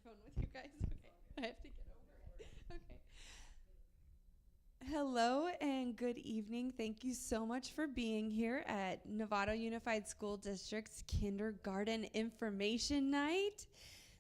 microphone with you guys. Okay, I have to get over it. Okay. Hello and good evening. Thank you so much for being here at Novato Unified School District's Kindergarten Information Night.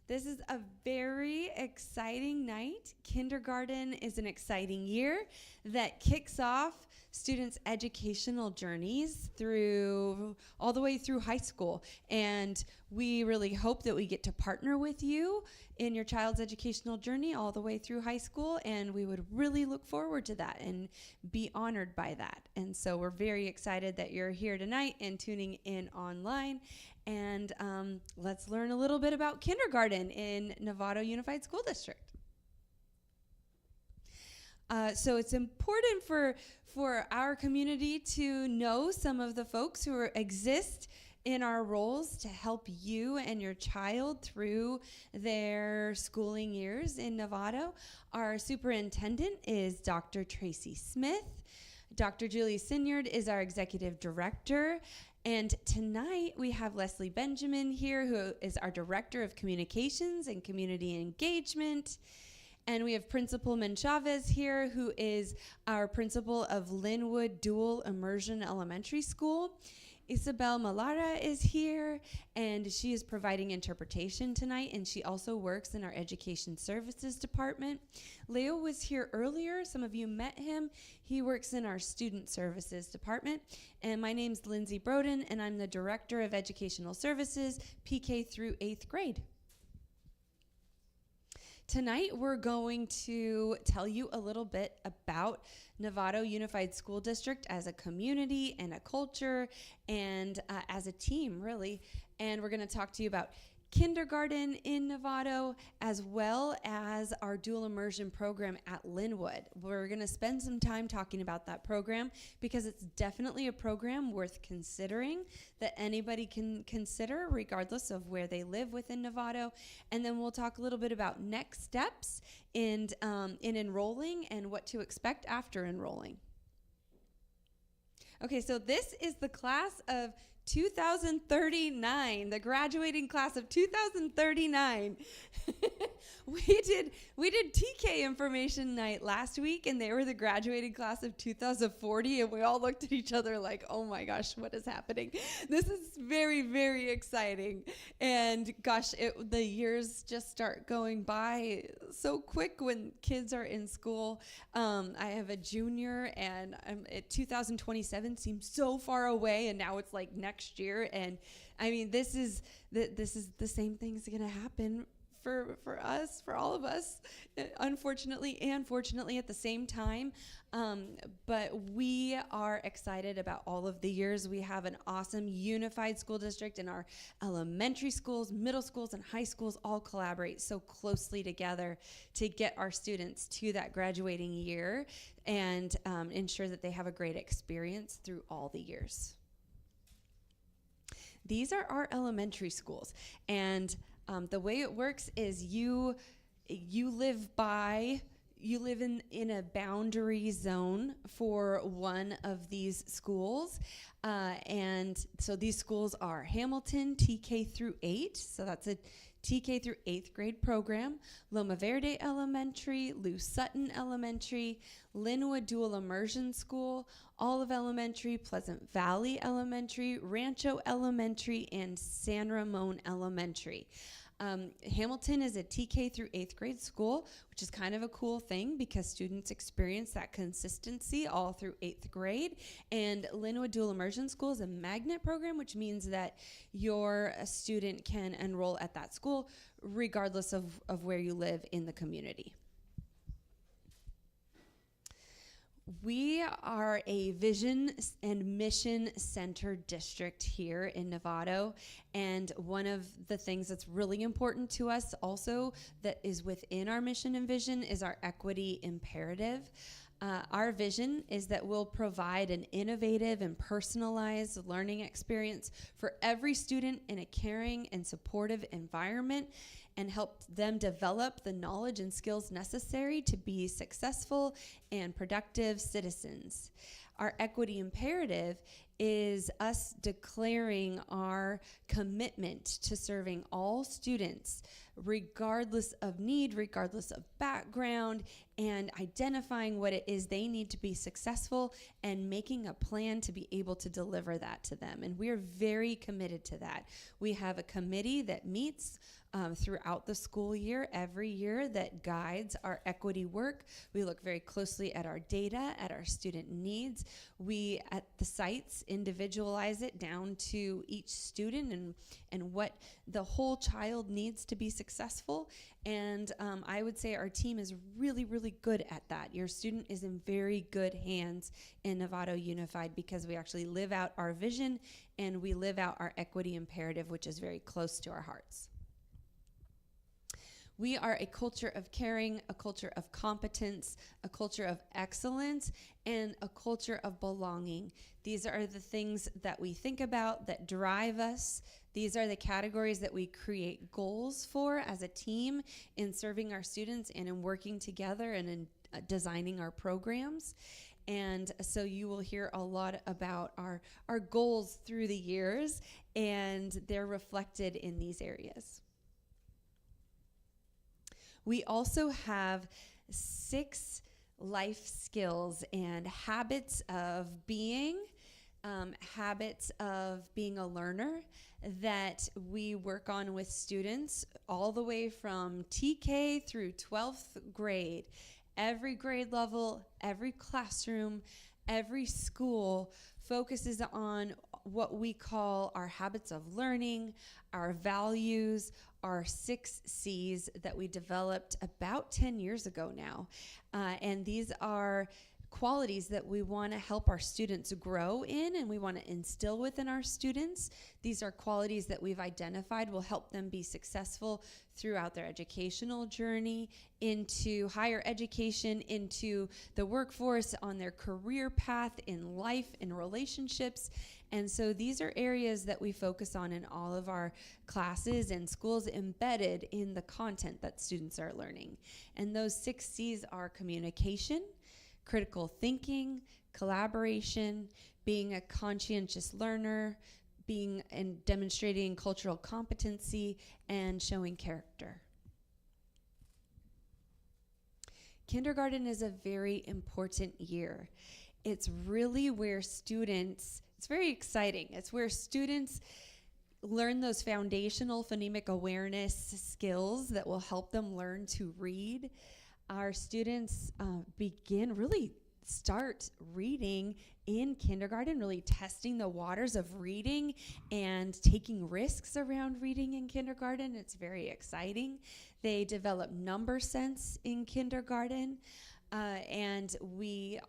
This is a very exciting night. Kindergarten is an exciting year that kicks off students' educational journeys through all the way through high school. And we really hope that we get to partner with you in your child's educational journey all the way through high school. And we would really look forward to that and be honored by that. And so we're very excited that you're here tonight and tuning in online. And let's learn a little bit about kindergarten in Novato Unified School District. So it's important for our community to know some of the folks who exist in our roles to help you and your child through their schooling years in Novato. Our superintendent is Dr. Tracy Smith. Dr. Julie Sinyard is our executive director. And tonight we have Leslie Benjamin here, who is our director of communications and community engagement. And we have Principal Menchavez here, who is our principal of Linwood Dual Immersion Elementary School. Isabel Malara is here, and she is providing interpretation tonight, and she also works in our Education Services Department. Leo was here earlier. Some of you met him. He works in our Student Services Department. And my name's Lindsay Broden, and I'm the Director of Educational Services, PK through 8th grade. Tonight, we're going to tell you a little bit about Novato Unified School District as a community and a culture and as a team, really. And we're going to talk to you about kindergarten in Novato, as well as our dual immersion program at Linwood. We're going to spend some time talking about that program because it's definitely a program worth considering that anybody can consider regardless of where they live within Novato. And then we'll talk a little bit about next steps in enrolling and what to expect after enrolling. Okay, so this is the class of 2039, the graduating class of 2039. we did TK information night last week, and they were the graduating class of 2040, and we all looked at each other like, oh my gosh, what is happening? This is very, very exciting. And gosh, the years just start going by so quick when kids are in school. I have a junior, and 2027 seems so far away, and now it's like next year. And I mean, this is the same thing's going to happen for us, for all of us, unfortunately and fortunately at the same time. But we are excited about all of the years. We have an awesome unified school district, and our elementary schools, middle schools, and high schools all collaborate so closely together to get our students to that graduating year and ensure that they have a great experience through all the years. These are our elementary schools, and the way it works is you live in a boundary zone for one of these schools, and so these schools are Hamilton TK through 8, so that's a TK through 8th grade program, Loma Verde Elementary, Lou Sutton Elementary, Linwood Dual Immersion School, Olive Elementary, Pleasant Valley Elementary, Rancho Elementary, and San Ramon Elementary. Hamilton is a TK through 8th grade school, which is kind of a cool thing because students experience that consistency all through 8th grade. And Linwood Dual Immersion School is a magnet program, which means that your student can enroll at that school regardless of where you live in the community. We are a vision and mission-centered district here in Novato, and one of the things that's really important to us also that is within our mission and vision is our equity imperative. Our vision is that we'll provide an innovative and personalized learning experience for every student in a caring and supportive environment and help them develop the knowledge and skills necessary to be successful and productive citizens. Our equity imperative is us declaring our commitment to serving all students, regardless of need, regardless of background, and identifying what it is they need to be successful and making a plan to be able to deliver that to them. And we're very committed to that. We have a committee that meets throughout the school year, every year, that guides our equity work. We look very closely at our data, at our student needs. We, at the sites, individualize it down to each student and what the whole child needs to be successful. And I would say our team is really, really good at that. Your student is in very good hands in Novato Unified because we actually live out our vision and we live out our equity imperative, which is very close to our hearts. We are a culture of caring, a culture of competence, a culture of excellence, and a culture of belonging. These are the things that we think about that drive us. These are the categories that we create goals for as a team in serving our students and in working together and in designing our programs. And so you will hear a lot about our goals through the years, and they're reflected in these areas. We also have 6 life skills and habits of being a learner that we work on with students all the way from TK through 12th grade. Every grade level, every classroom, every school focuses on what we call our habits of learning, our values, our 6 C's that we developed about 10 years ago now. And these are qualities that we want to help our students grow in and we want to instill within our students. These are qualities that we've identified will help them be successful throughout their educational journey, into higher education, into the workforce, on their career path, in life, in relationships. And so these are areas that we focus on in all of our classes and schools, embedded in the content that students are learning. And those 6 C's are communication, critical thinking, collaboration, being a conscientious learner, being and demonstrating cultural competency, and showing character. Kindergarten is a very important year. It's really where students, it's very exciting. It's where students learn those foundational phonemic awareness skills that will help them learn to read. Our students start reading in kindergarten, really testing the waters of reading and taking risks around reading in kindergarten. It's very exciting. They develop number sense in kindergarten, and we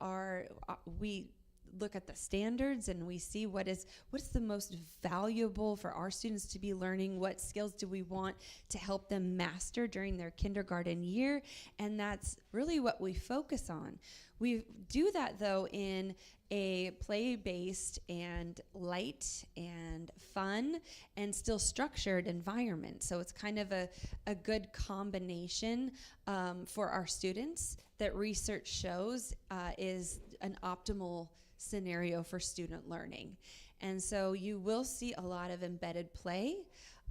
look at the standards and we see what's the most valuable for our students to be learning, what skills do we want to help them master during their kindergarten year, and that's really what we focus on. We do that, though, in a play-based and light and fun and still structured environment. So it's kind of a good combination for our students that research shows is an optimal scenario for student learning. And so you will see a lot of embedded play,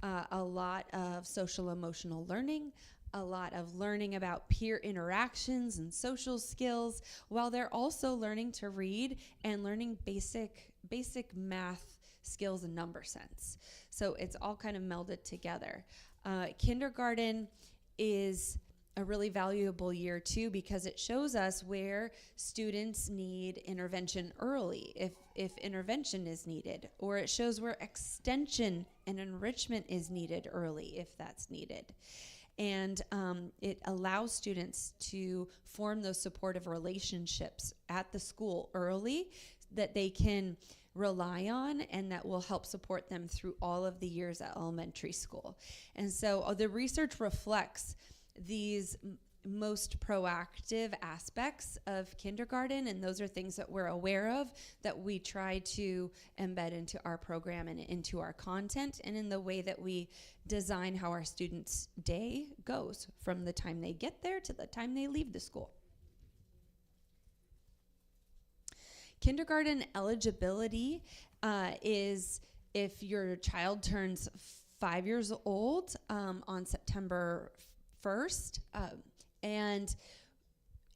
a lot of social emotional learning, a lot of learning about peer interactions and social skills, while they're also learning to read and learning basic math skills and number sense. So it's all kind of melded together. Kindergarten is a really valuable year too, because it shows us where students need intervention early, if intervention is needed, or it shows where extension and enrichment is needed early, if that's needed. And it allows students to form those supportive relationships at the school early that they can rely on and that will help support them through all of the years at elementary school. And so the research reflects these most proactive aspects of kindergarten, and those are things that we're aware of that we try to embed into our program and into our content and in the way that we design how our students' day goes from the time they get there to the time they leave the school. Kindergarten eligibility is if your child turns 5 years old on September 1st,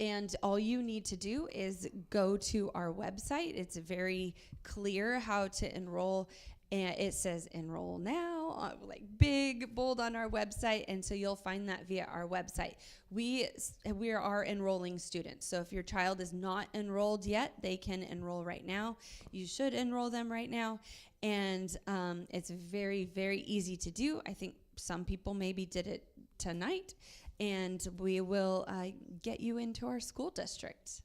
and all you need to do is go to our website. It's very clear how to enroll. And it says enroll now, like big, bold on our website. And so you'll find that via our website. We are enrolling students. So if your child is not enrolled yet, they can enroll right now. You should enroll them right now. And it's very, very easy to do. I think some people maybe did it tonight. And we will get you into our school district.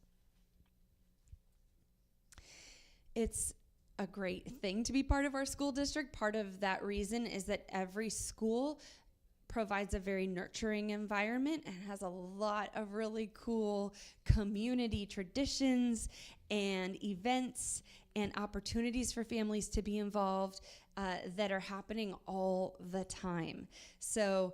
It's a great thing to be part of our school district. Part of that reason is that every school provides a very nurturing environment and has a lot of really cool community traditions and events and opportunities for families to be involved that are happening all the time. So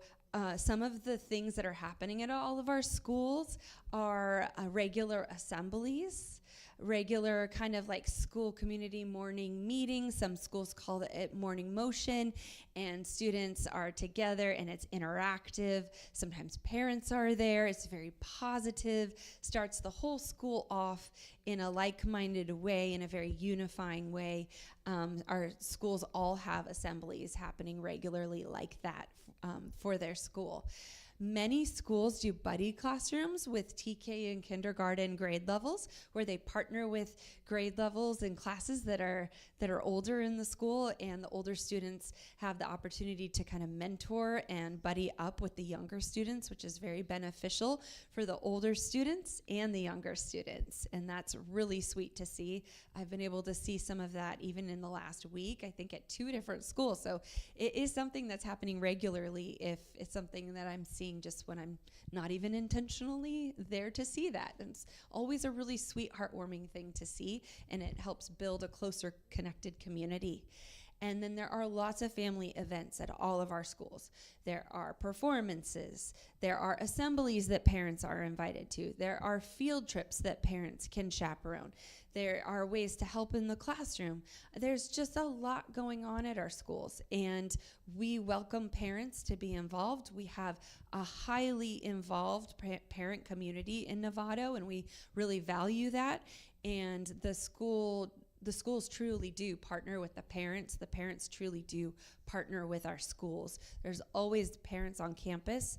some of the things that are happening at all of our schools are regular assemblies, regular kind of like school community morning meetings. Some schools call it morning motion, and students are together and it's interactive. Sometimes parents are there. It's very positive, starts the whole school off in a like-minded way, in a very unifying way. Our schools all have assemblies happening regularly like that for their school. Many schools do buddy classrooms with TK and kindergarten grade levels, where they partner with grade levels and classes that are older in the school, and the older students have the opportunity to kind of mentor and buddy up with the younger students, which is very beneficial for the older students and the younger students. And that's really sweet to see. I've been able to see some of that even in the last week, I think at 2 different schools. So it is something that's happening regularly, if it's something that I'm seeing just when I'm not even intentionally there to see that. And it's always a really sweet, heartwarming thing to see, and it helps build a closer connected community. And then there are lots of family events at all of our schools. There are performances. There are assemblies that parents are invited to. There are field trips that parents can chaperone. There are ways to help in the classroom. There's just a lot going on at our schools, and we welcome parents to be involved. We have a highly involved parent community in Novato, and we really value that. And the schools truly do partner with the parents. The parents truly do partner with our schools. There's always parents on campus,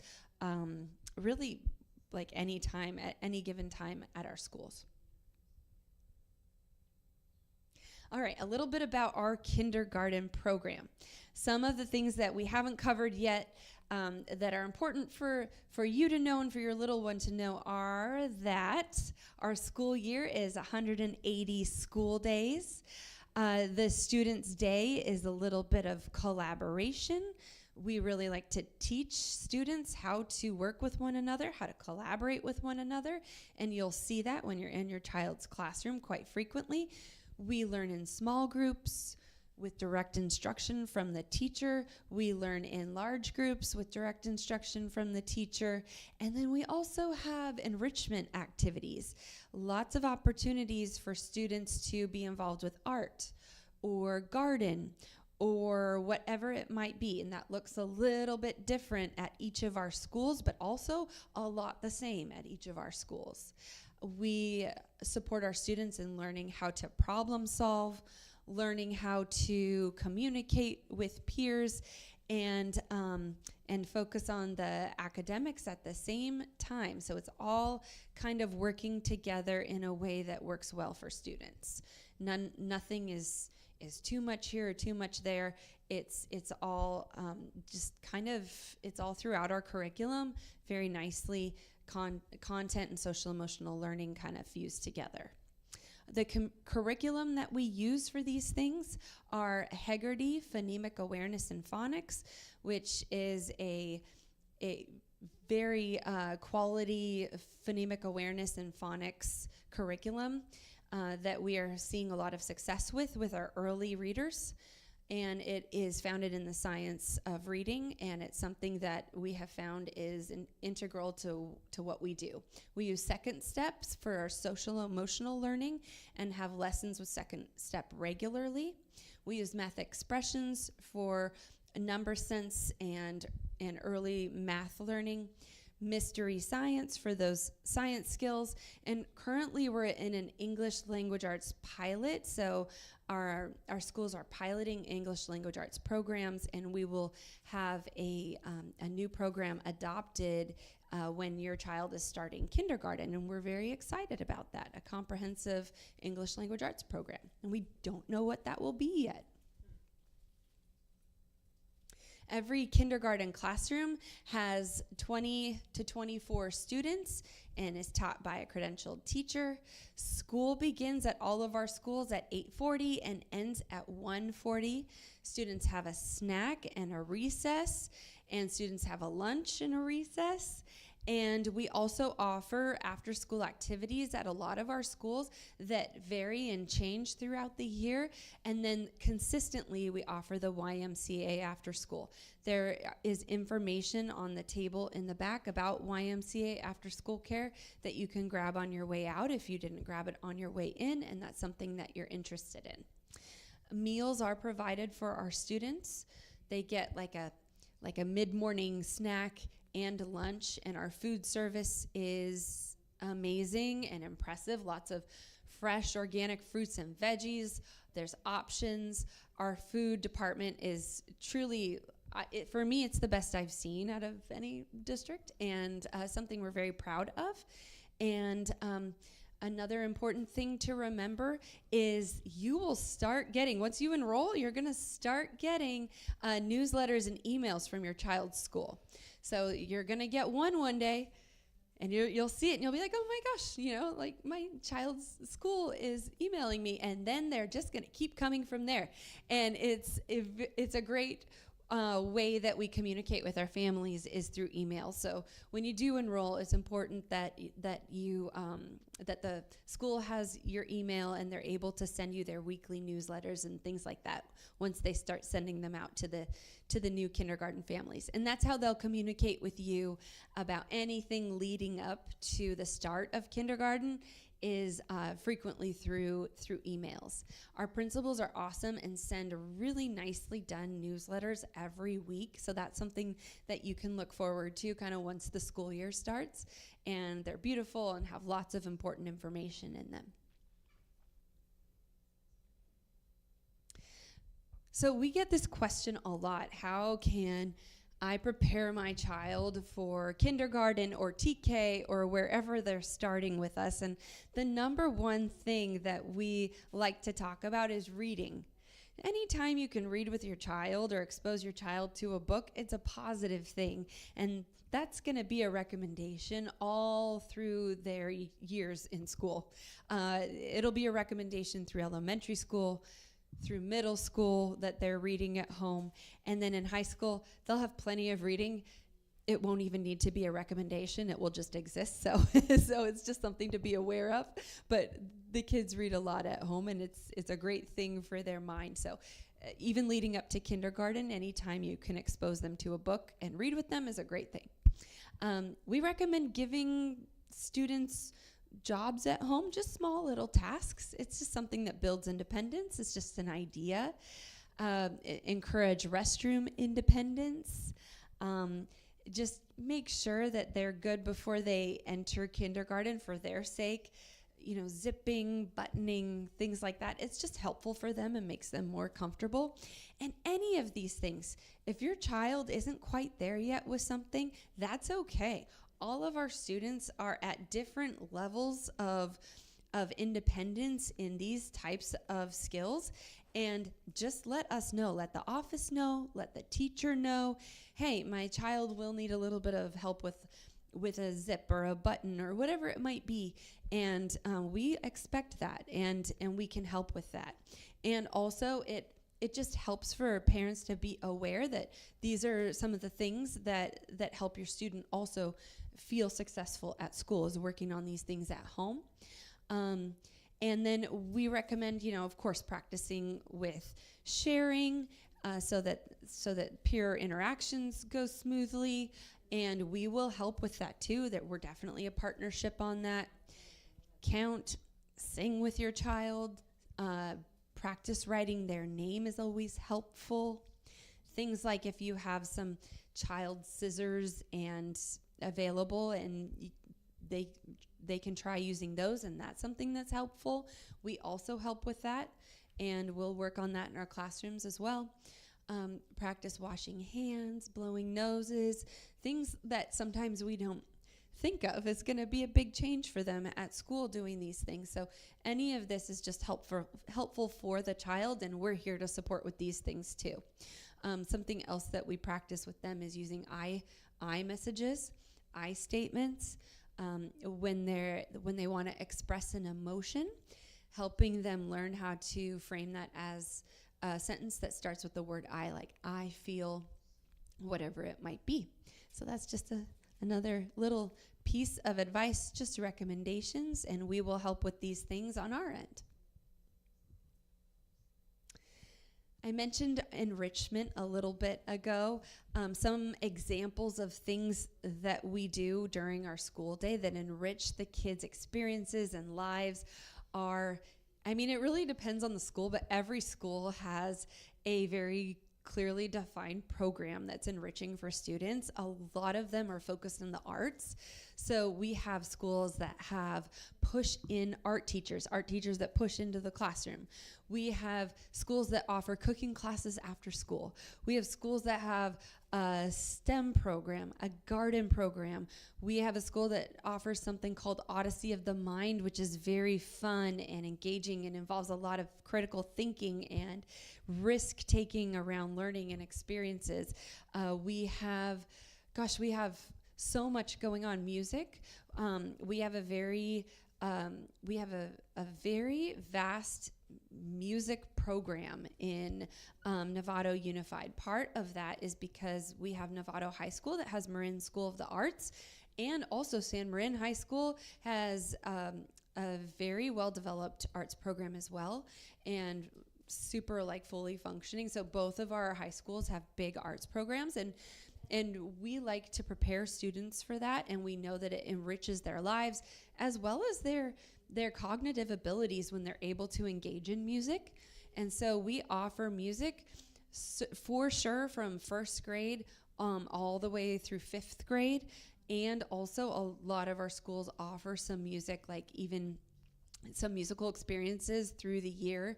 really like any time, at any given time at our schools. All right, a little bit about our kindergarten program. Some of the things that we haven't covered yet that are important for you to know and for your little one to know are that our school year is 180 school days. The Students' Day is a little bit of collaboration. We really like to teach students how to work with one another, how to collaborate with one another, and you'll see that when you're in your child's classroom quite frequently. We learn in small groups with direct instruction from the teacher. We learn in large groups with direct instruction from the teacher. And then we also have enrichment activities. Lots of opportunities for students to be involved with art or garden or whatever it might be. And that looks a little bit different at each of our schools, but also a lot the same at each of our schools. We support our students in learning how to problem solve, learning how to communicate with peers, and focus on the academics at the same time. So it's all kind of working together in a way that works well for students. Nothing is too much here or too much there. It's all just kind of, it's all throughout our curriculum very nicely. Content and social emotional learning kind of fused together. The curriculum that we use for these things are Hegarty Phonemic Awareness and Phonics, which is a very quality phonemic awareness and phonics curriculum that we are seeing a lot of success with our early readers. and it is founded in the science of reading, and it's something that we have found is integral to what we do. We use Second Steps for our social emotional learning and have lessons with Second Step regularly. We use Math Expressions for number sense and early math learning. Mystery Science for those science skills, and currently we're in an English language arts pilot, so our schools are piloting English language arts programs, and we will have a new program adopted when your child is starting kindergarten, and we're very excited about that, a comprehensive English language arts program, and we don't know what that will be yet. Every kindergarten classroom has 20 to 24 students and is taught by a credentialed teacher. School begins at all of our schools at 8:40 and ends at 1:40. Students have a snack and a recess, and students have a lunch and a recess. And we also offer after-school activities at a lot of our schools that vary and change throughout the year. And then consistently, we offer the YMCA after school. There is information on the table in the back about YMCA after school care that you can grab on your way out if you didn't grab it on your way in, and that's something that you're interested in. Meals are provided for our students. They get like a mid-morning snack and lunch, and our food service is amazing and impressive. Lots of fresh organic fruits and veggies. There's options. Our food department is truly, for me, it's the best I've seen out of any district, and something we're very proud of. And another important thing to remember is you will start getting, once you enroll, you're going to start getting newsletters and emails from your child's school. So you're going to get one day, and you'll see it, and you'll be like, oh my gosh, like my child's school is emailing me, and then they're just going to keep coming from there. And it's a great way that we communicate with our families is through email. So when you do enroll, it's important that the school has your email, and they're able to send you their weekly newsletters and things like that once they start sending them out to the new kindergarten families. And that's how they'll communicate with you about anything leading up to the start of kindergarten is frequently through emails. Our principals are awesome and send really nicely done newsletters every week, so that's something that you can look forward to kind of once the school year starts, and they're beautiful and have lots of important information in them. So we get this question a lot: how can I prepare my child for kindergarten or TK or wherever they're starting with us? And the number one thing that we like to talk about is reading. Anytime you can read with your child or expose your child to a book, it's a positive thing. And that's going to be a recommendation all through their years in school. It'll be a recommendation through elementary school, through middle school, that they're reading at home, and then in high school they'll have plenty of reading. It won't even need to be a recommendation, it will just exist. So it's just something to be aware of. But the kids read a lot at home, and it's a great thing for their mind. So even leading up to kindergarten, anytime you can expose them to a book and read with them is a great thing. We recommend giving students jobs at home, just small little tasks. It's just something that builds independence. It's just an idea. Encourage restroom independence. Just make sure that they're good before they enter kindergarten for their sake. Zipping, buttoning, things like that. It's just helpful for them and makes them more comfortable. And any of these things, if your child isn't quite there yet with something, that's okay. All of our students are at different levels of independence in these types of skills. And just let us know, let the office know, let the teacher know, hey, my child will need a little bit of help with a zip or a button or whatever it might be. And we expect that, and we can help with that. And also it just helps for parents to be aware that these are some of the things that help your student also feel successful at school, is working on these things at home. And then we recommend, of course, practicing with sharing so that peer interactions go smoothly. And we will help with that too, that we're definitely a partnership on that. Count, sing with your child, practice writing their name is always helpful. Things like if you have some child scissors and available and they can try using those, and that's something that's helpful. We also help with that, and we'll work on that in our classrooms as well. Practice washing hands, blowing noses, things that sometimes we don't think of is going to be a big change for them at school doing these things. So any of this is just helpful for the child, and we're here to support with these things too. Something else that we practice with them is using I messages, I statements, when they want to express an emotion, helping them learn how to frame that as a sentence that starts with the word I, like I feel, whatever it might be. So that's just another little piece of advice, just recommendations, and we will help with these things on our end. I mentioned enrichment a little bit ago. Some examples of things that we do during our school day that enrich the kids' experiences and lives are, it really depends on the school, but every school has a very clearly defined program that's enriching for students. A lot of them are focused on the arts. So we have schools that have push-in art teachers that push into the classroom. We have schools that offer cooking classes after school. We have schools that have a STEM program, a garden program. We have a school that offers something called Odyssey of the Mind, which is very fun and engaging and involves a lot of critical thinking and risk-taking around learning and experiences. We have so much going on. Music. We have a very vast music program in Novato Unified. Part of that is because we have Novato High School that has Marin School of the Arts, and also San Marin High School has a very well-developed arts program as well, and super fully functioning. So both of our high schools have big arts programs, and we like to prepare students for that, and we know that it enriches their lives as well as their cognitive abilities when they're able to engage in music. And so we offer music for sure from first grade all the way through fifth grade. And also a lot of our schools offer some music, like even some musical experiences through the year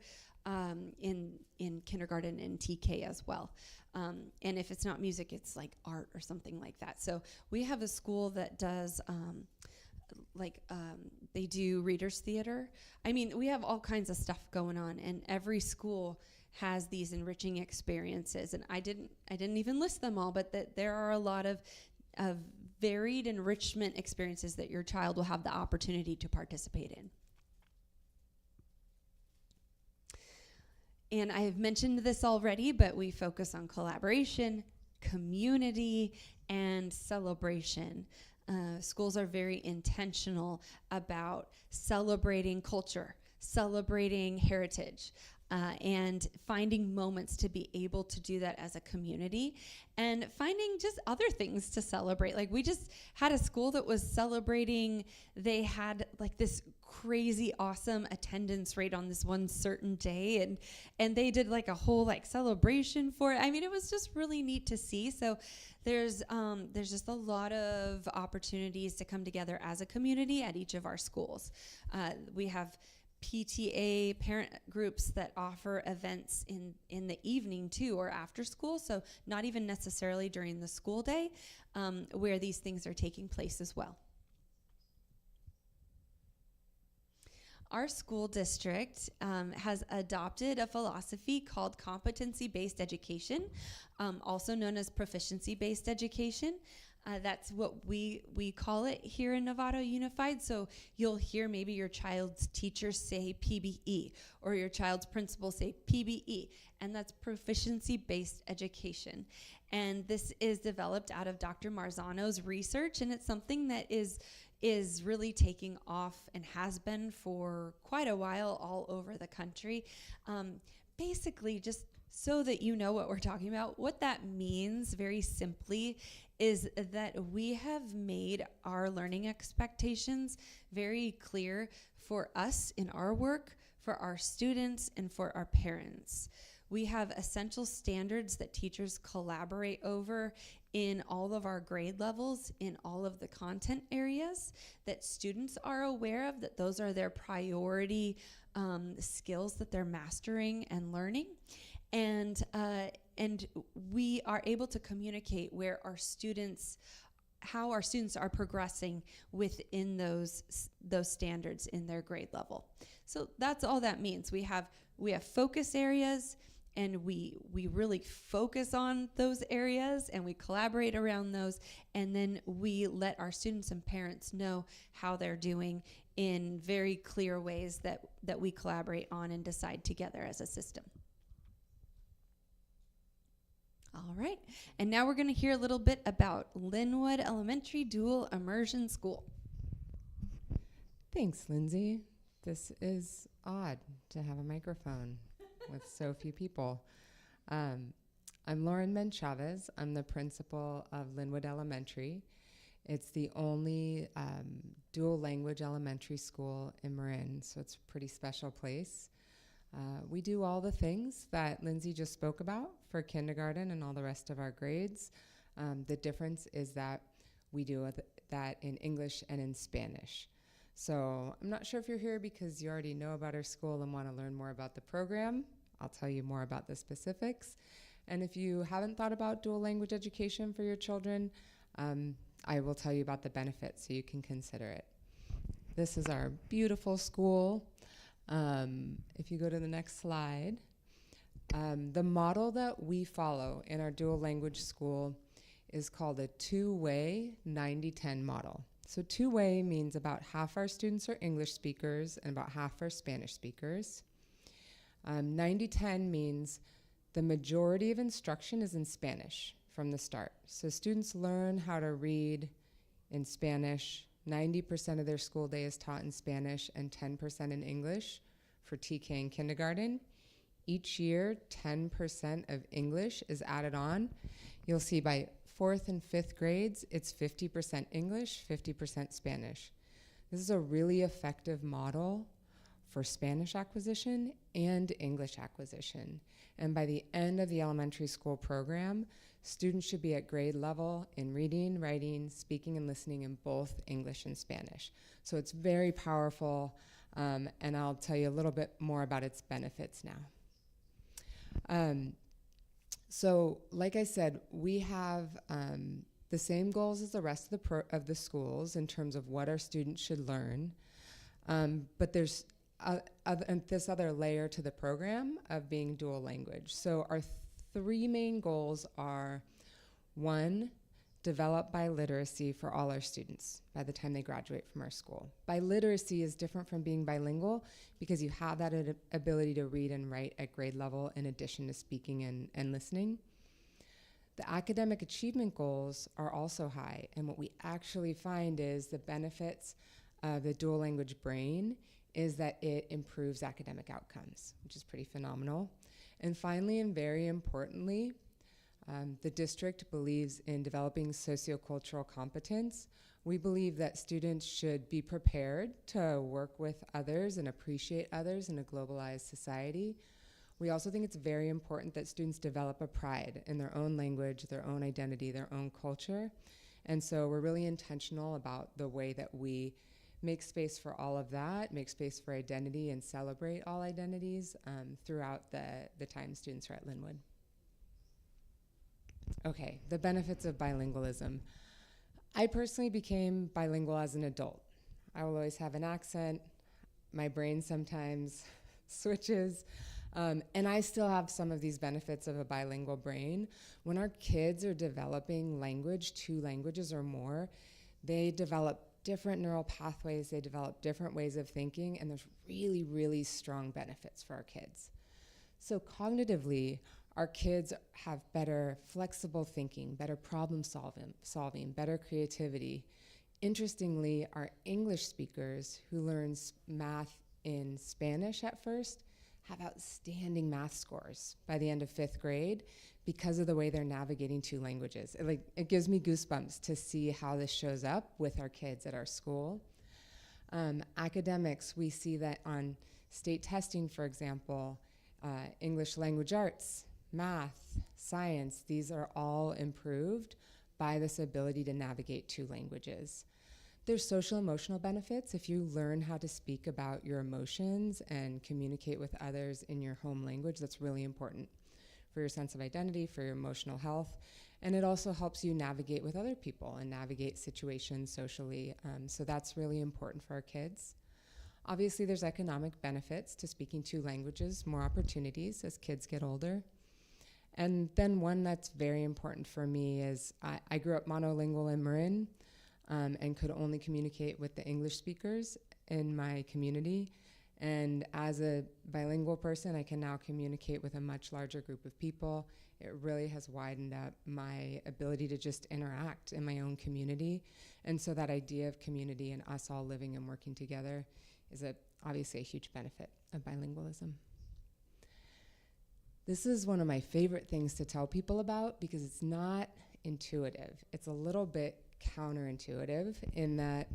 in kindergarten and TK as well. And if it's not music, it's like art or something like that. So we have a school that does they do readers theater. We have all kinds of stuff going on, and every school has these enriching experiences. And I didn't even list them all, but that there are a lot of varied enrichment experiences that your child will have the opportunity to participate in. And I have mentioned this already, but we focus on collaboration, community, and celebration. Schools are very intentional about celebrating culture, celebrating heritage, and finding moments to be able to do that as a community, and finding just other things to celebrate. Like we just had a school that was celebrating, they had this crazy awesome attendance rate on this one certain day, and they did a whole celebration for it. It was just really neat to see. So there's just a lot of opportunities to come together as a community at each of our schools. We have PTA parent groups that offer events in the evening too, or after school, so not even necessarily during the school day, where these things are taking place as well. Our school district has adopted a philosophy called competency-based education, also known as proficiency-based education. That's what we call it here in Novato Unified. So you'll hear maybe your child's teacher say PBE, or your child's principal say PBE, and that's proficiency-based education. And this is developed out of Dr. Marzano's research, and it's something that is is really taking off and has been for quite a while all over the country. Basically, just so that you know what we're talking about, what that means very simply is that we have made our learning expectations very clear for us in our work, for our students, and for our parents. We have essential standards that teachers collaborate over in all of our grade levels, in all of the content areas that students are aware of, that those are their priority skills that they're mastering and learning. And we are able to communicate where our students, how our students are progressing within those standards in their grade level. So that's all that means. We have focus areas, and we really focus on those areas, and we collaborate around those, and then we let our students and parents know how they're doing in very clear ways that we collaborate on and decide together as a system. All right, and now we're going to hear a little bit about Linwood Elementary Dual Immersion School. Thanks, Lindsay. This is odd to have a microphone with so few people. I'm Lauren Men-Chavez. I'm the principal of Linwood Elementary. It's the only dual language elementary school in Marin, so it's a pretty special place. We do all the things that Lindsay just spoke about for kindergarten and all the rest of our grades. The difference is that we do that in English and in Spanish. So I'm not sure if you're here because you already know about our school and want to learn more about the program. I'll tell you more about the specifics. And if you haven't thought about dual language education for your children, I will tell you about the benefits so you can consider it. This is our beautiful school. If you go to the next slide, the model that we follow in our dual language school is called a two-way 90-10 model. So two-way means about half our students are English speakers and about half are Spanish speakers. 90-10 means the majority of instruction is in Spanish from the start. So students learn how to read in Spanish. 90% of their school day is taught in Spanish and 10% in English for TK in kindergarten. Each year, 10% of English is added on. You'll see by 4th and 5th grades, it's 50% English, 50% Spanish. This is a really effective model for Spanish acquisition and English acquisition. And by the end of the elementary school program, students should be at grade level in reading, writing, speaking, and listening in both English and Spanish. So it's very powerful, and I'll tell you a little bit more about its benefits now. So like I said, we have the same goals as the rest of the schools in terms of what our students should learn, but there's this other layer to the program of being dual language. So our three main goals are, 1, develop biliteracy for all our students by the time they graduate from our school. Biliteracy is different from being bilingual because you have that ability to read and write at grade level in addition to speaking and listening. The academic achievement goals are also high, and what we actually find is the benefits of the dual language brain is that it improves academic outcomes, which is pretty phenomenal. And finally, and very importantly, the district believes in developing sociocultural competence. We believe that students should be prepared to work with others and appreciate others in a globalized society. We also think it's very important that students develop a pride in their own language, their own identity, their own culture. And so we're really intentional about the way that we make space for all of that, make space for identity, and celebrate all identities throughout the time students are at Linwood. Okay, the benefits of bilingualism. I personally became bilingual as an adult. I will always have an accent. My brain sometimes switches. And I still have some of these benefits of a bilingual brain. When our kids are developing language, 2 languages or more, they develop different neural pathways, they develop different ways of thinking, and there's really, really strong benefits for our kids. So cognitively, our kids have better flexible thinking, better problem solving, better creativity. Interestingly, our English speakers who learn math in Spanish at first have outstanding math scores by the end of 5th grade because of the way they're navigating 2 languages. It gives me goosebumps to see how this shows up with our kids at our school. Academics, we see that on state testing, for example, English language arts, math, science, these are all improved by this ability to navigate 2 languages. There's social emotional benefits. If you learn how to speak about your emotions and communicate with others in your home language, that's really important for your sense of identity, for your emotional health. And it also helps you navigate with other people and navigate situations socially. So that's really important for our kids. Obviously, there's economic benefits to speaking 2 languages, more opportunities as kids get older. And then one that's very important for me is I grew up monolingual in Marin and could only communicate with the English speakers in my community. And as a bilingual person, I can now communicate with a much larger group of people. It really has widened up my ability to just interact in my own community. And so that idea of community and us all living and working together is obviously a huge benefit of bilingualism. This is one of my favorite things to tell people about because it's not intuitive. It's a little bit counterintuitive in that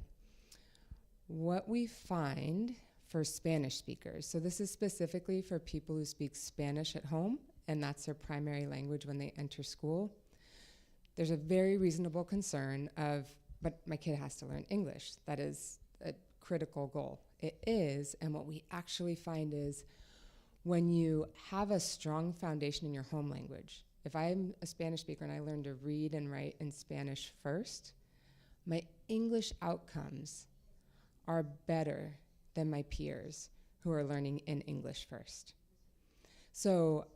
what we find for Spanish speakers, so this is specifically for people who speak Spanish at home, and that's their primary language when they enter school, there's a very reasonable concern of, but my kid has to learn English. That is a critical goal. It is, and what we actually find is when you have a strong foundation in your home language, if I'm a Spanish speaker and I learn to read and write in Spanish first, my English outcomes are better than my peers who are learning in English first. So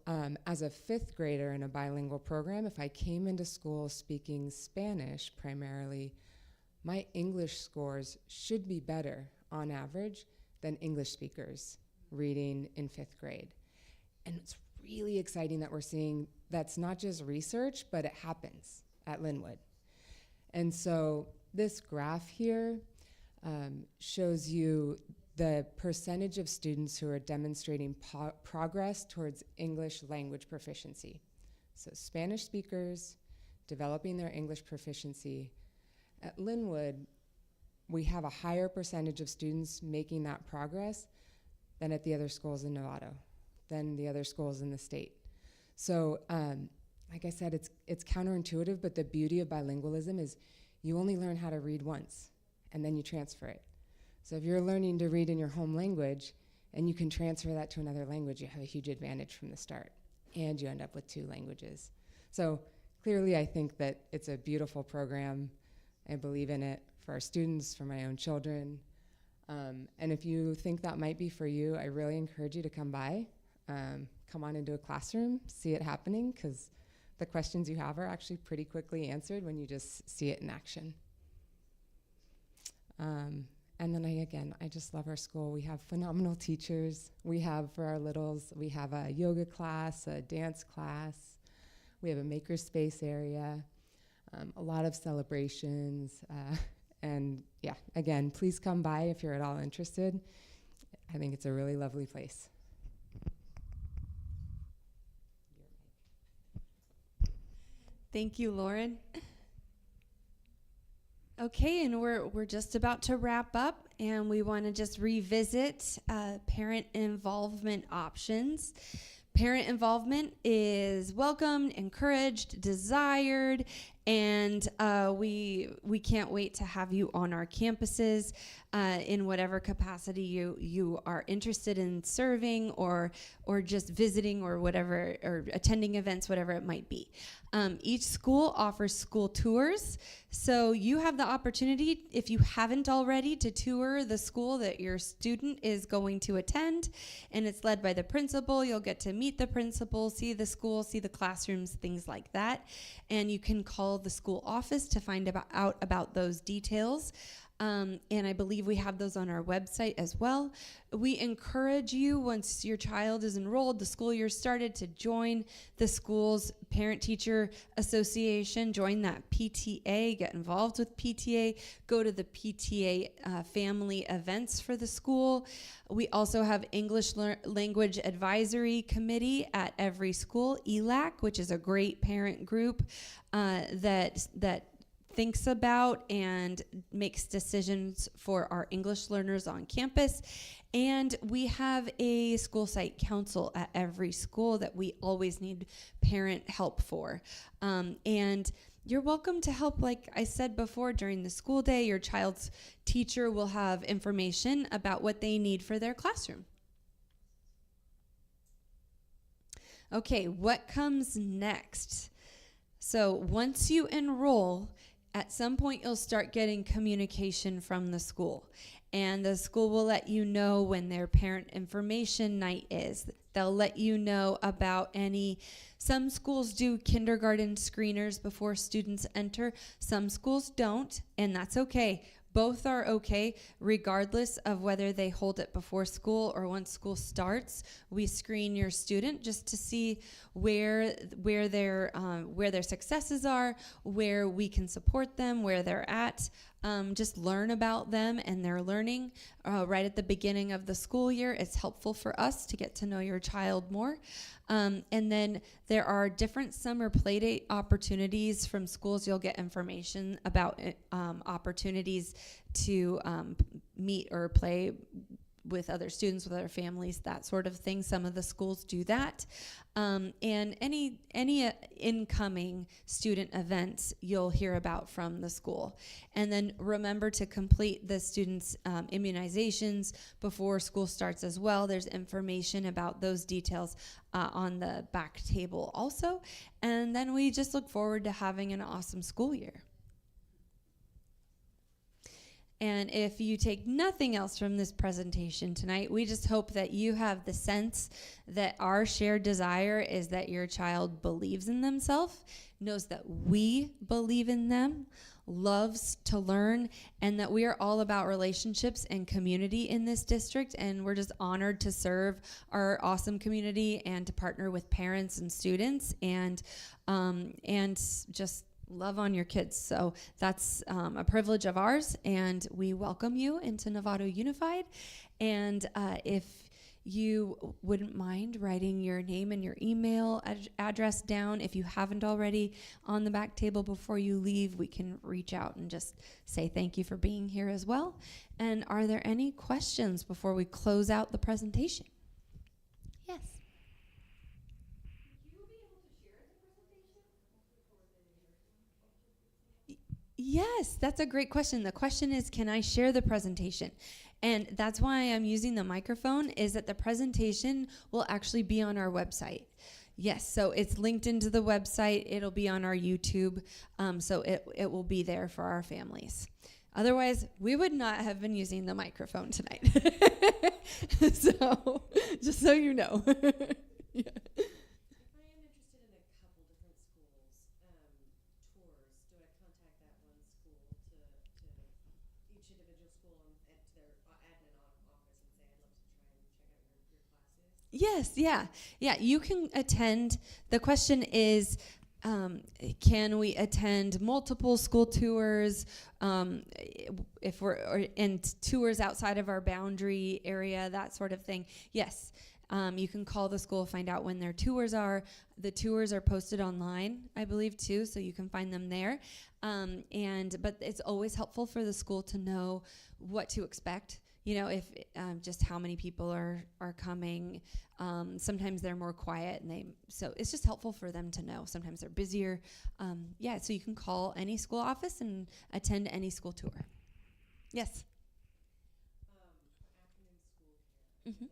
as a 5th grader in a bilingual program, if I came into school speaking Spanish primarily, my English scores should be better on average than English speakers reading in 5th grade. And it's really exciting that we're seeing that's not just research, but it happens at Linwood. And so this graph here shows you the percentage of students who are demonstrating progress towards English language proficiency. So Spanish speakers developing their English proficiency. At Linwood, we have a higher percentage of students making that progress than at the other schools in Novato, than the other schools in the state. So like I said, it's counterintuitive, but the beauty of bilingualism is you only learn how to read once, and then you transfer it. So if you're learning to read in your home language, and you can transfer that to another language, you have a huge advantage from the start, and you end up with 2 languages. So clearly, I think that it's a beautiful program. I believe in it for our students, for my own children. And if you think that might be for you, I really encourage you to come by. Come on into a classroom, see it happening, because the questions you have are actually pretty quickly answered when you just see it in action. And then I just love our school. We have phenomenal teachers. We have, for our littles, we have a yoga class, a dance class. We have a makerspace area, a lot of celebrations. And yeah, again, please come by if you're at all interested. I think it's a really lovely place. Thank you, Lauren. Okay, and we're just about to wrap up, and we want to just revisit parent involvement options. Parent involvement is welcomed, encouraged, desired, and we can't wait to have you on our campuses in whatever capacity you are interested in serving or just visiting or whatever, or attending events, whatever it might be. Each school offers school tours, so you have the opportunity, if you haven't already, to tour the school that your student is going to attend, and it's led by the principal. You'll get to meet the principal, see the school, see the classrooms, things like that, and you can call the school office to find out about those details. And I believe we have those on our website as well. We encourage you, once your child is enrolled, the school year started, to join the school's parent-teacher association, join that PTA, get involved with PTA, go to the PTA family events for the school. We also have English Language Advisory Committee at every school, ELAC, which is a great parent group that thinks about and makes decisions for our English learners on campus. And we have a school site council at every school that we always need parent help for. And you're welcome to help, like I said before, during the school day. Your child's teacher will have information about what they need for their classroom. Okay, what comes next? So once you enroll, at some point you'll start getting communication from the school, and the school will let you know when their parent information night is. They'll let you know about some schools do kindergarten screeners before students enter. Some schools don't, and that's okay. Both are okay, regardless of whether they hold it before school or once school starts. We screen your student just to see where their successes are, where we can support them, where they're at. Just learn about them and their learning right at the beginning of the school year. It's helpful for us to get to know your child more. And then there are different summer playdate opportunities from schools. You'll get information about opportunities to meet or play with other students, with other families, that sort of thing. Some of the schools do that. And any incoming student events you'll hear about from the school. And then remember to complete the students' immunizations before school starts as well. There's information about those details on the back table also. And then we just look forward to having an awesome school year. And if you take nothing else from this presentation tonight, we just hope that you have the sense that our shared desire is that your child believes in themselves, knows that we believe in them, loves to learn, and that we are all about relationships and community in this district. And we're just honored to serve our awesome community and to partner with parents and students and just love on your kids. So that's a privilege of ours, and we welcome you into Novato Unified. And if you wouldn't mind writing your name and your email address down, if you haven't already, on the back table before you leave, we can reach out and just say thank you for being here as well. And are there any questions before we close out the presentation? Yes. Yes, that's a great question. The question is, can I share the presentation? And that's why I'm using the microphone, is that the presentation will actually be on our website. Yes, so it's linked into the website. It'll be on our YouTube, so it will be there for our families. Otherwise, we would not have been using the microphone tonight. So, just so you know. Yeah. Yes, yeah. You can attend. The question is, can we attend multiple school tours, if and tours outside of our boundary area, that sort of thing? Yes. You can call the school, find out when their tours are. The tours are posted online, I believe, too, so you can find them there. But it's always helpful for the school to know what to expect. If just how many people are coming. Sometimes they're more quiet, so it's just helpful for them to know. Sometimes they're busier. So you can call any school office and attend any school tour. Yes. Afternoon school. Mm-hmm.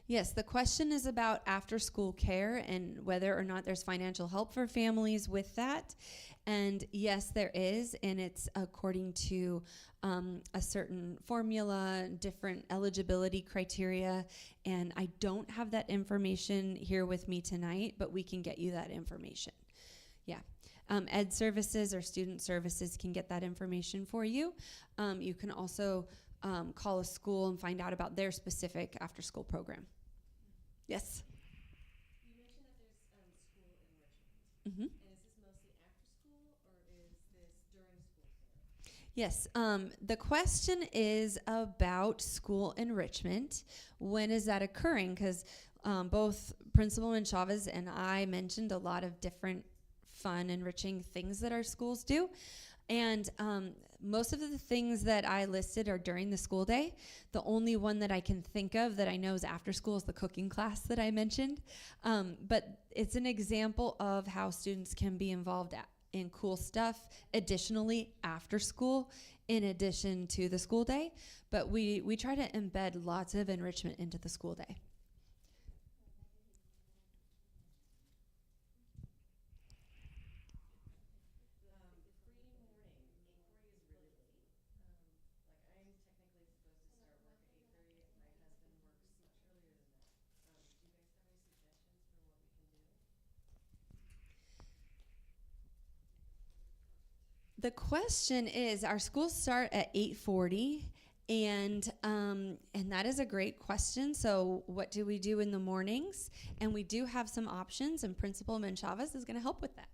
Yes, the question is about after school care and whether or not there's financial help for families with that. And yes, there is, and it's according to a certain formula, different eligibility criteria. And I don't have that information here with me tonight, but we can get you that information. Yeah. Ed services or student services can get that information for you. You can also call a school and find out about their specific after school program. Yes. You mentioned that there's school enrichment. Mm-hmm. And is this mostly after school or is this during school care? Yes. The question is about school enrichment. When is that occurring? Because both Principal Chavez and I mentioned a lot of different fun, enriching things that our schools do. And most of the things that I listed are during the school day. The only one that I can think of that I know is after school is the cooking class that I mentioned. But it's an example of how students can be involved in cool stuff additionally after school in addition to the school day. But we try to embed lots of enrichment into the school day. The question is, our schools start at 8:40, and that is a great question. So what do we do in the mornings? And we do have some options, and Principal Chavez is going to help with that.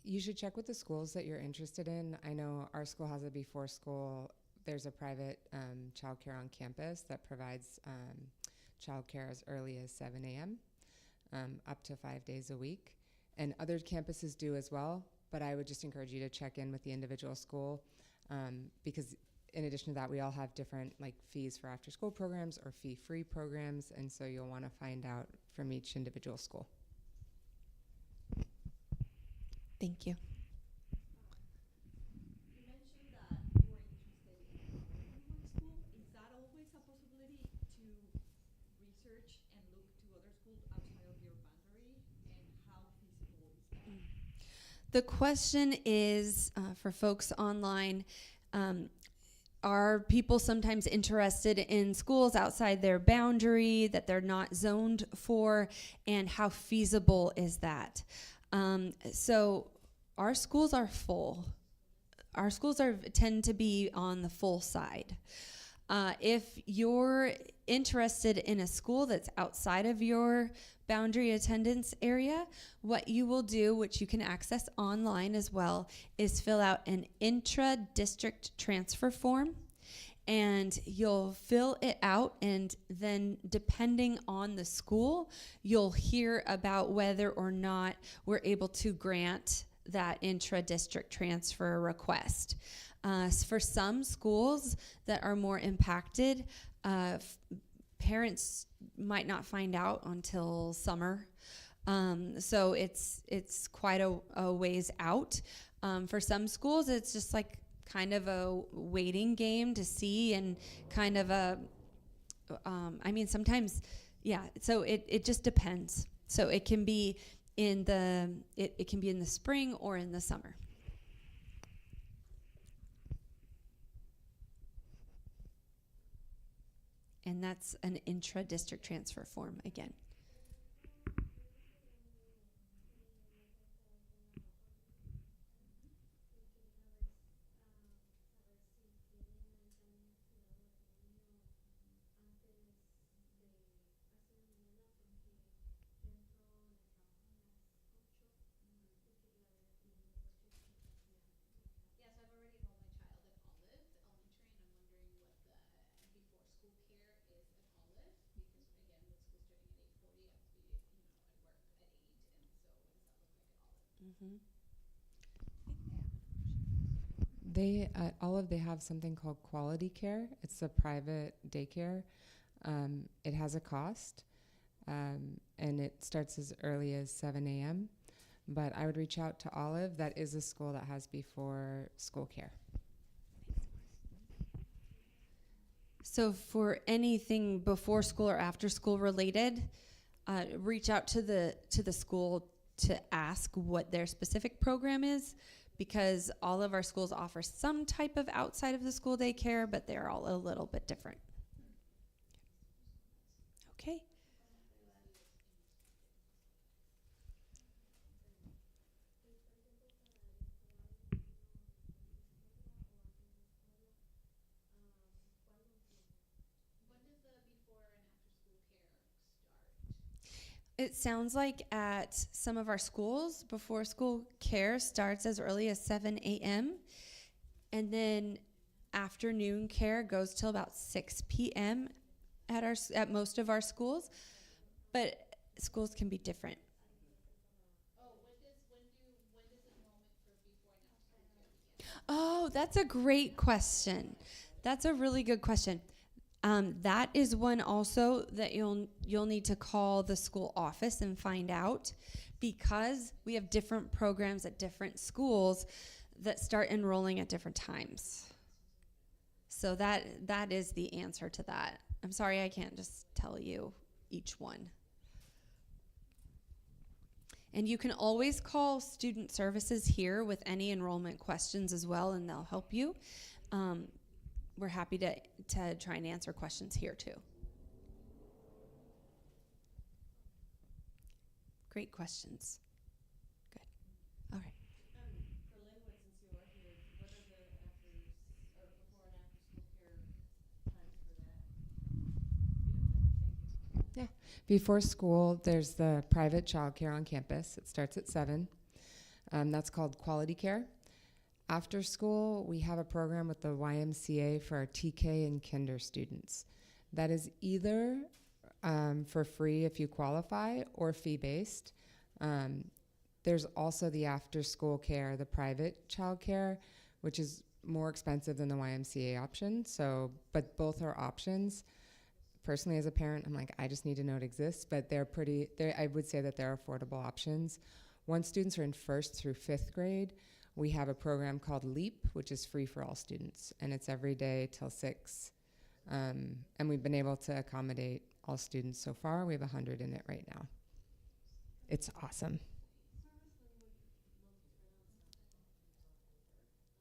You should check with the schools that you're interested in. I know our school has a before school. There's a private childcare on campus that provides childcare as early as 7 a.m. Up to 5 days a week. And other campuses do as well. But I would just encourage you to check in with the individual school because in addition to that, we all have different fees for after school programs or fee-free programs. And so you'll want to find out from each individual school. Thank you. You mentioned that you were interested in one school. Is that always a possibility to research and look to other schools outside of your boundary? And how feasible is that? The question is for folks online, are people sometimes interested in schools outside their boundary that they're not zoned for, and how feasible is that? So our schools are full. Our schools tend to be on the full side. If you're interested in a school that's outside of your boundary attendance area, what you will do, which you can access online as well, is fill out an intra-district transfer form. And you'll fill it out, and then depending on the school, you'll hear about whether or not we're able to grant that intra-district transfer request. For some schools that are more impacted, parents might not find out until summer. So it's quite a ways out. For some schools, it's just kind of a waiting game to see, and kind of sometimes, yeah, so it just depends. So it can be in the spring or in the summer. And that's an intra-district transfer form again. Mm-hmm. They Olive, they have something called Quality Care. It's a private daycare. It has a cost, and it starts as early as 7 a.m. But I would reach out to Olive. That is a school that has before school care. So for anything before school or after school related, reach out to the school to ask what their specific program is, because all of our schools offer some type of outside of the school daycare, but they're all a little bit different. Okay. It sounds like at some of our schools, before school care starts as early as 7 a.m. And then afternoon care goes till about 6 p.m. at most of our schools. But schools can be different. Oh, that's a great question. That's a really good question. That is one also that you'll need to call the school office and find out, because we have different programs at different schools that start enrolling at different times. So that is the answer to that. I'm sorry, I can't just tell you each one. And you can always call student services here with any enrollment questions as well, and they'll help you. We're happy to try and answer questions here too. Great questions. Good. All right. For Linwood, since you are here, what are the after or before and after school care times for that? Thank you. Yeah. Before school, there's the private childcare on campus. It starts at 7. That's called Quality Care. After school, we have a program with the YMCA for our TK and Kinder students. That is either for free if you qualify, or fee-based. There's also the after-school care, the private childcare, which is more expensive than the YMCA option. So, but both are options. Personally, as a parent, I'm like, I just need to know it exists. But I would say that they're affordable options. Once students are in 1st through 5th grade, we have a program called LEAP, which is free for all students, and it's every day till 6. And we've been able to accommodate all students so far. We have 100 in it right now. It's awesome.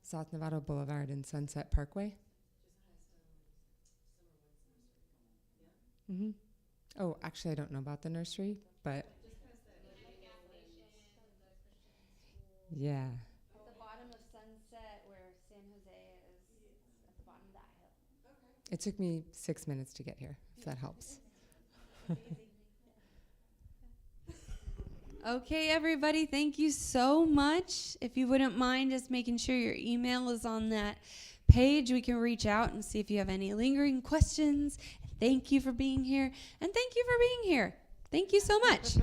South Novato Boulevard and Sunset Parkway. Mm-hmm. Oh, actually, I don't know about the nursery, but yeah. At the bottom of Sunset, where San Jose is, at the bottom of that hill. It took me 6 minutes to get here, if that helps. Okay, everybody, thank you so much. If you wouldn't mind just making sure your email is on that page, we can reach out and see if you have any lingering questions. Thank you for being here, and thank you for being here. Thank you so much.